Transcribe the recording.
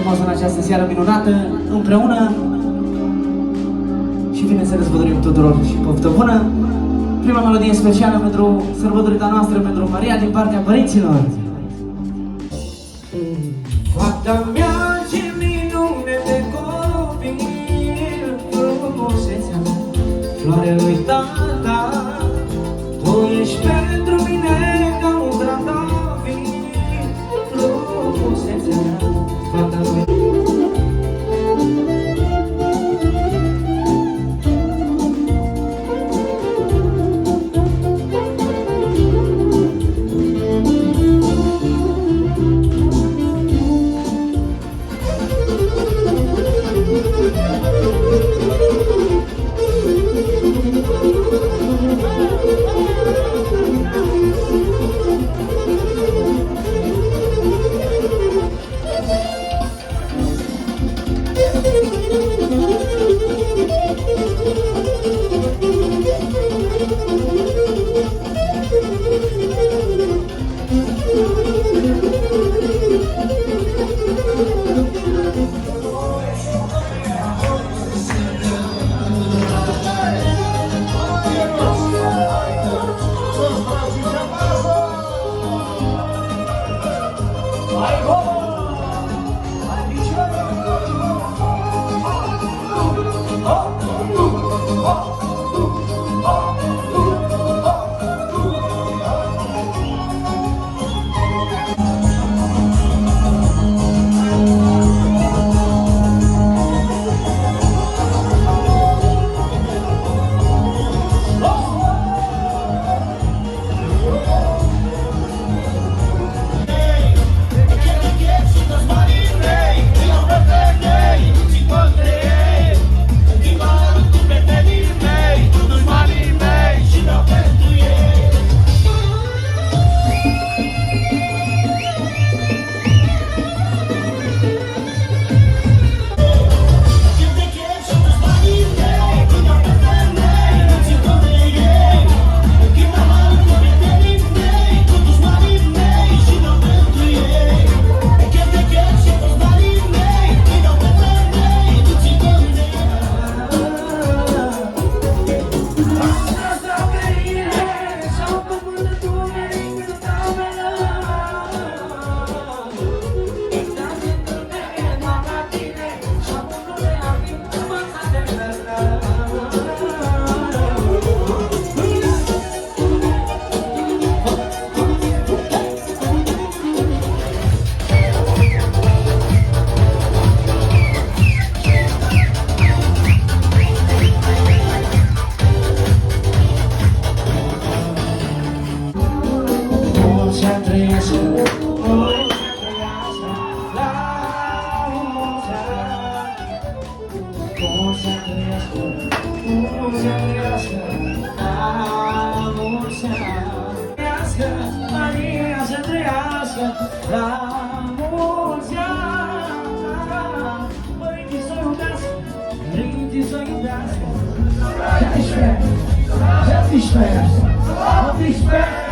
frumos în această seară minunată, împreună. Și bineînțeles vă dorim tuturor și poftă bună. Prima melodie specială pentru sărbătorița noastră, pentru Maria, din partea părinților. Fata mea, ce minune de copil, frumusețea mea, floarea lui tata, tu ești pentru mine ca un trandafir, frumusețea mea, fata lui. Maria să trăiască la mulți ani. Părinții să iubească, părinții să iubească. 17, 18, 18.